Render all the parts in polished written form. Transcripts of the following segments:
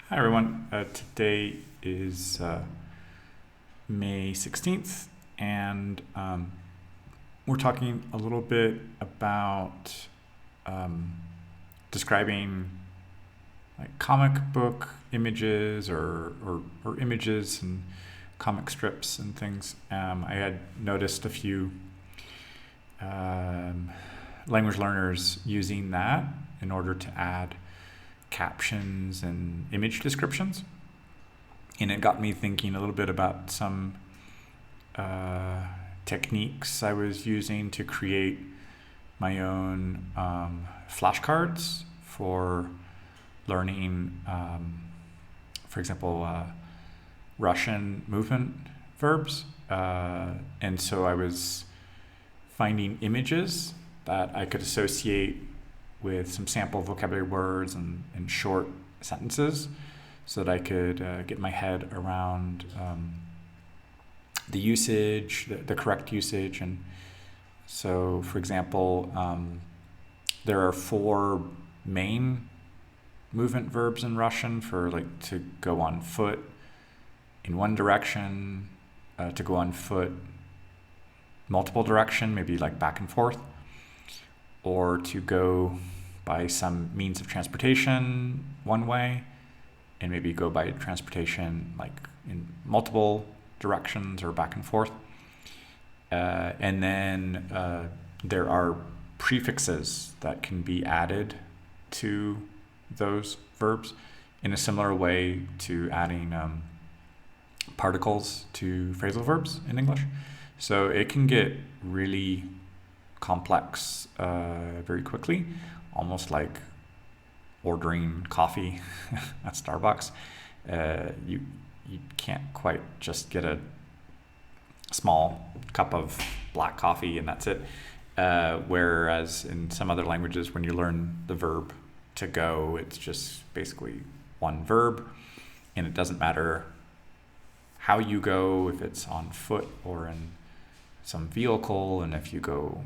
Hi, everyone. Today is May 16th, and we're talking a little bit about um, describing like comic book images or images and comic strips and things. I had noticed a few um, language learners using that in order to add captions and image descriptions. And it got me thinking a little bit about some techniques I was using to create my own flashcards for learning, for example, Russian movement verbs. And so I was finding images that I could associate with some sample vocabulary words and short sentences so that I could get my head around the usage, the correct usage. And so, for example, there are four main movement verbs in Russian for like to go on foot in one direction, to go on foot multiple direction, maybe like back and forth, or to go by some means of transportation one way and maybe go by transportation like in multiple directions or back and forth. And then there are prefixes that can be added to those verbs in a similar way to adding particles to phrasal verbs in English. So it can get really complex very quickly, almost like ordering coffee at Starbucks. You can't quite just get a small cup of black coffee and that's it. Whereas in some other languages, when you learn the verb to go, it's just basically one verb, and it doesn't matter how you go, if it's on foot or in some vehicle, and if you go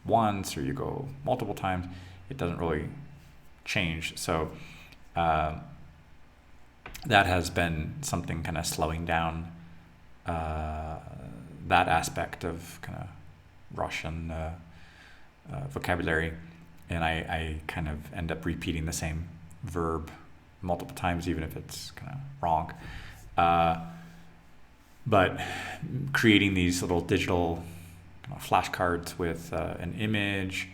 once or you go multiple times, it doesn't really change. So that has been something kind of slowing down that aspect of kind of Russian vocabulary, and I kind of end up repeating the same verb multiple times, even if it's kind of wrong. But creating these little digital flashcards with an image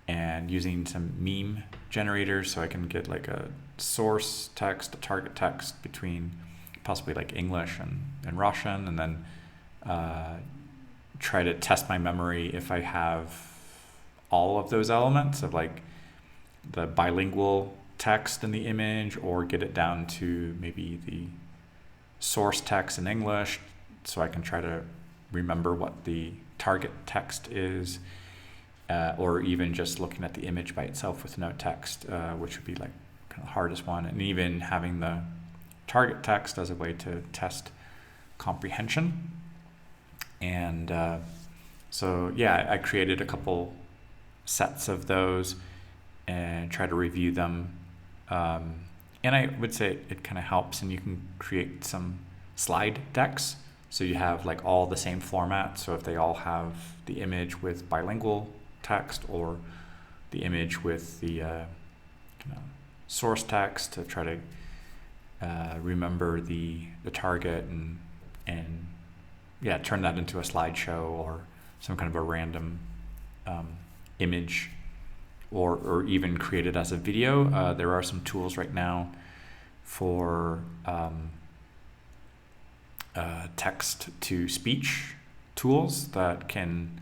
and using some meme generators so I can get like a source text, a target text between possibly like English and Russian, and then try to test my memory if I have all of those elements of like the bilingual text in the image, or get it down to maybe the source text in English so I can try to remember what the target text is, or even just looking at the image by itself with no text, which would be like kind of the hardest one, and even having the target text as a way to test comprehension. And so yeah, I created a couple sets of those and try to review them. And I would say it kind of helps, and you can create some slide decks. So you have like all the same format. So if they all have the image with bilingual text, or the image with the source text, to try to remember the target and yeah, turn that into a slideshow or some kind of a random image, or even create it as a video. There are some tools right now for text to speech tools that can,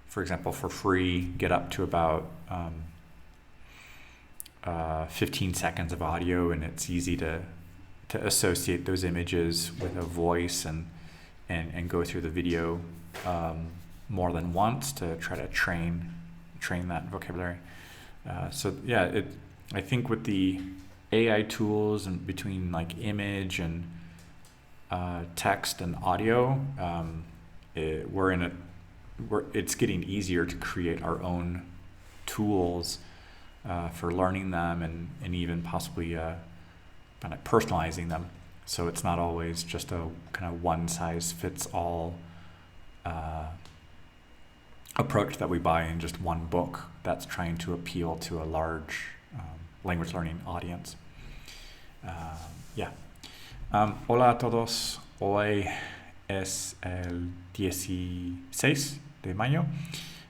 for example, for free, get up to about 15 seconds of audio, and it's easy to associate those images with a voice and go through the video more than once to try to train that vocabulary. So yeah, I think with the AI tools and between like image and text and audio, it's getting easier to create our own tools for learning them, and even possibly kind of personalizing them. So it's not always just a kind of one size fits all approach that we buy in just one book that's trying to appeal to a large language learning audience. Hola a todos. Hoy es el 16 de mayo.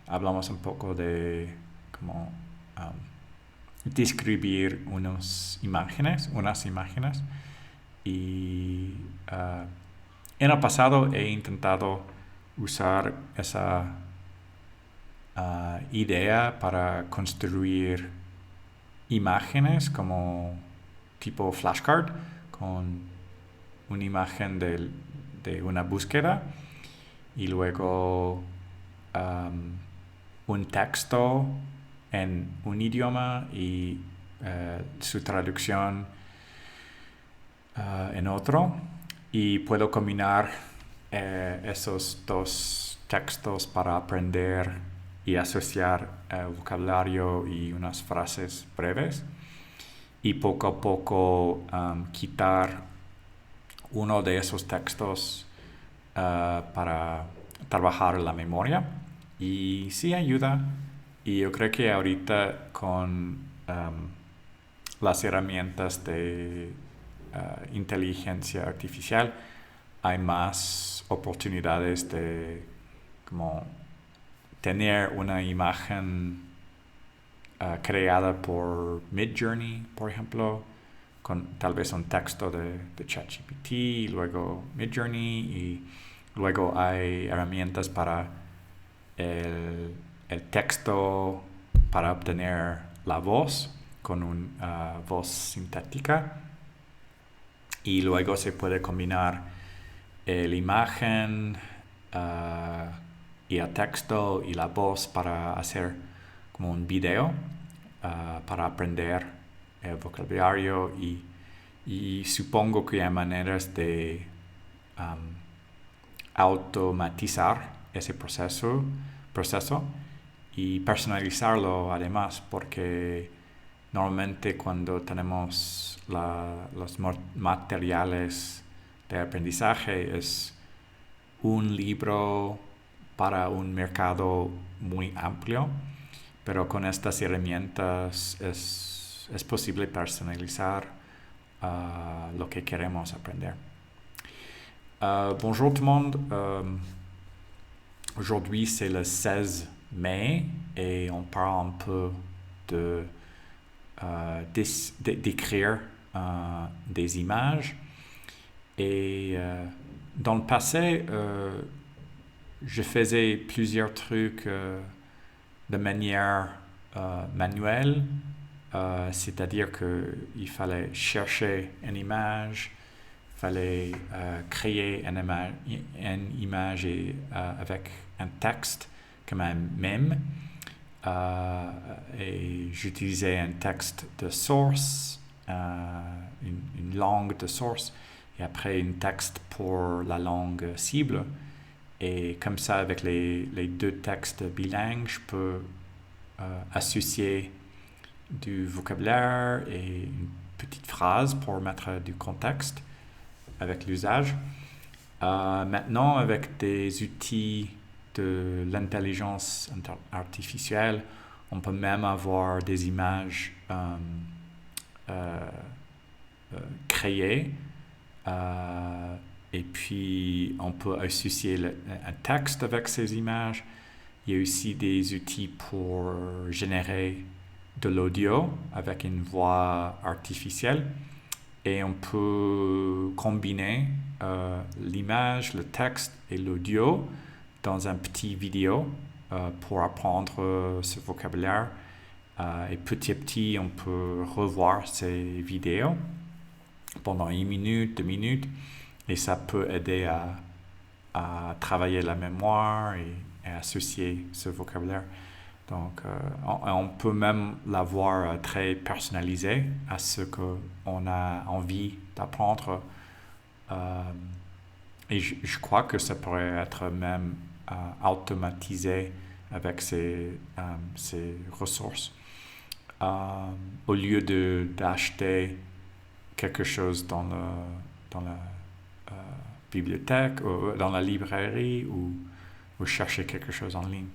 Hablamos un poco de cómo describir unas imágenes. Y en el pasado he intentado usar esa idea para construir imágenes como tipo flashcard con una imagen de una búsqueda y luego un texto en un idioma y su traducción en otro, y puedo combinar esos dos textos para aprender y asociar vocabulario y unas frases breves, y poco a poco quitar uno de esos textos para trabajar la memoria, y sí ayuda. Y yo creo que ahorita con las herramientas de inteligencia artificial hay más oportunidades de como tener una imagen creada por Midjourney, por ejemplo, con tal vez un texto de ChatGPT, y luego Midjourney, y luego hay herramientas para el texto para obtener la voz con una voz sintética, y luego se puede combinar la imagen y el texto y la voz para hacer como un video para aprender el vocabulario, y supongo que hay maneras de automatizar ese proceso y personalizarlo además, porque normalmente cuando tenemos los materiales de aprendizaje es un libro para un mercado muy amplio, pero con estas herramientas es posible personalizar lo que queremos aprender. Bonjour tout le monde. Aujourd'hui c'est le 16 mai et on parle un peu d'écrire des images. Et dans le passé, je faisais plusieurs trucs de manière manuelle, c'est-à-dire qu'il fallait chercher une image, il fallait créer une image avec un texte comme un mème, et j'utilisais un texte de source, une langue de source, et après un texte pour la langue cible. Et comme ça, avec les deux textes bilingues, je peux associer du vocabulaire et une petite phrase pour mettre du contexte avec l'usage. Maintenant, avec des outils de l'intelligence artificielle, on peut même avoir des images créées, et puis on peut associer un texte avec ces images. Il y a aussi des outils pour générer de l'audio avec une voix artificielle, et on peut combiner l'image, le texte et l'audio dans un petit vidéo pour apprendre ce vocabulaire, et petit à petit on peut revoir ces vidéos pendant 1 minute, 2 minutes, et ça peut aider à travailler la mémoire et associer ce vocabulaire. Donc on peut même l'avoir très personnalisé à ce qu'on a envie d'apprendre, et je crois que ça pourrait être même automatisé avec ces ressources, au lieu d'acheter quelque chose dans la bibliothèque ou dans la librairie ou chercher quelque chose en ligne.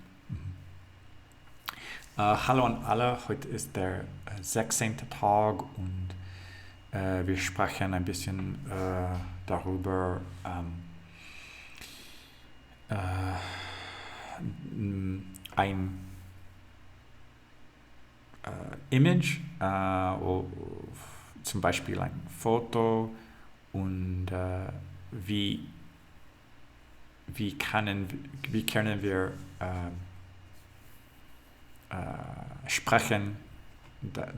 Hallo an alle, heute ist der 16. Tag und wir sprechen ein bisschen darüber, ein Image, zum Beispiel ein Foto und wie können wir sprechen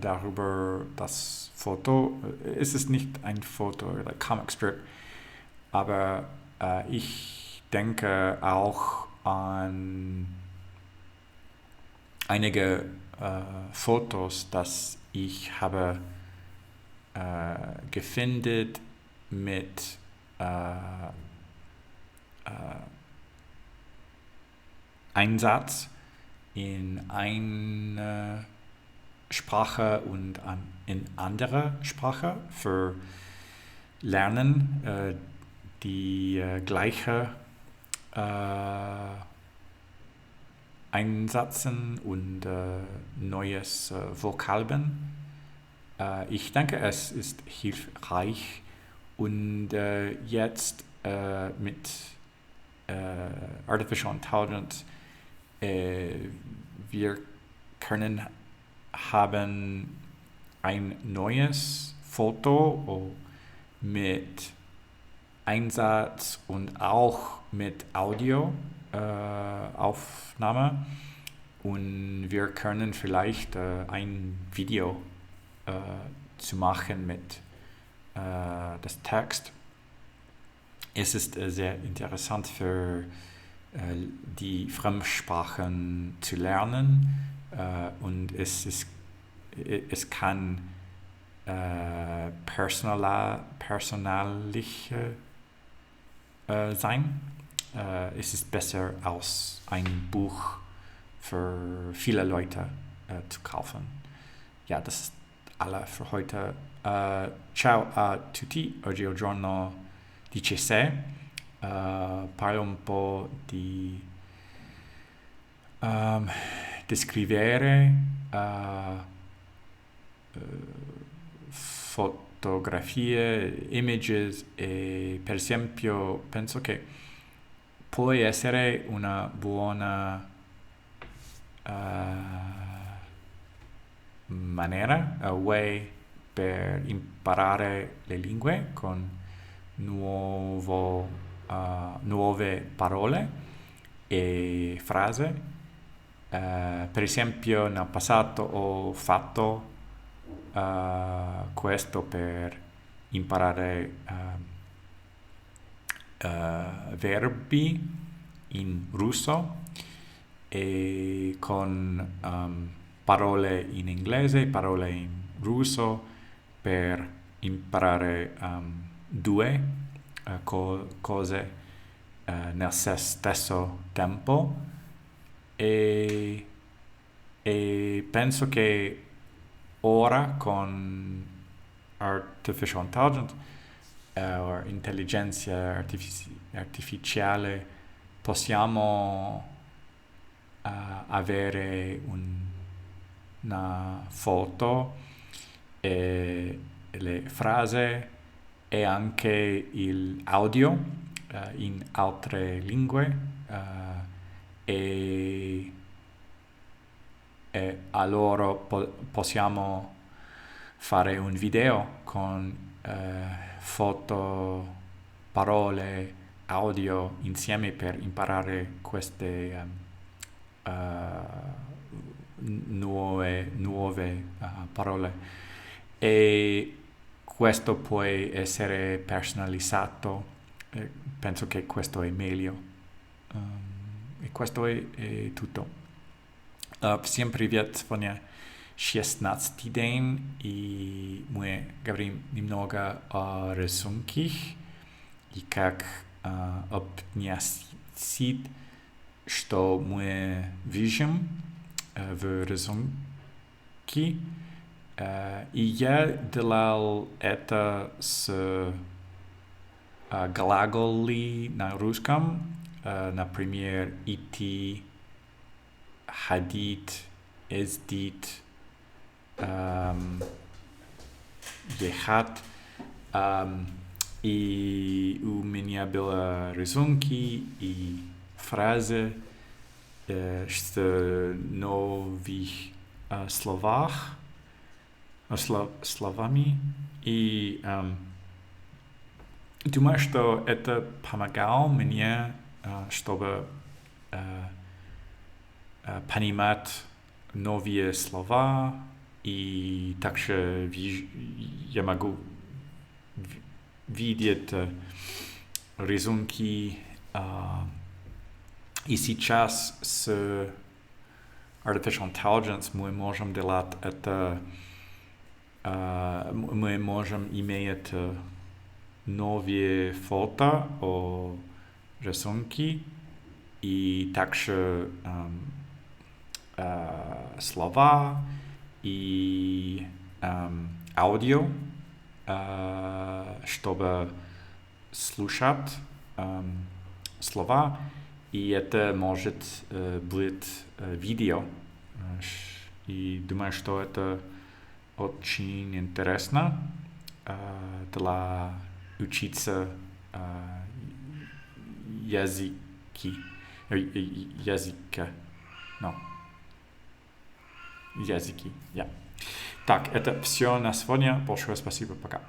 darüber das Foto. Es ist nicht ein Foto oder Comic Strip, aber ich denke auch an einige Fotos, das ich habe gefunden mit Einsatz in eine Sprache und in andere Sprache für Lernen die gleiche Einsätzen und neues Vokabeln. Ich denke, es ist hilfreich und jetzt mit Artificial Intelligence wir können haben ein neues Foto mit Einsatz und auch mit Audioaufnahme und wir können vielleicht ein Video zu machen mit das Text. Es ist sehr interessant für die Fremdsprachen zu lernen und es kann personallich sein. Es ist besser als ein Buch für viele Leute zu kaufen. Ja, das ist alle für heute. Ciao a tutti, oggi è il giorno 16. Parlo un po' di descrivere fotografie, images e per esempio penso che può essere una buona maniera, a way per imparare le lingue con nuove parole e frasi. Per esempio nel passato ho fatto questo per imparare verbi in russo e con parole in inglese, parole in russo per imparare due cose nel stesso tempo e penso che ora con Artificial Intelligence o intelligenza artificiale possiamo avere una foto e le frasi e anche l'audio in altre lingue e allora possiamo fare un video con foto, parole, audio insieme per imparare queste nuove parole e questo può essere personalizzato. Penso che questo è meglio e questo è tutto. Всем привет, сегодня 16 день, и мы говорим немного о рисунках и как объяснить, что мы видим в рисунке. И я делал это с глаголы на русском, например, идти, ходить, ездить, ехать. И у меня были рисунки и фразы с новых словами. И думаю, что это помогало мне, чтобы понимать новые слова, и также я могу видеть рисунки. И сейчас с Artificial Intelligence мы можем делать это, мы можем иметь новые фото о рисунке и также слова и аудио, чтобы слушать слова, и это может быть видео. И думаю, что это очень интересно для учиться языка. Языки. Yeah. Так, это все на сегодня. Большое спасибо. Пока.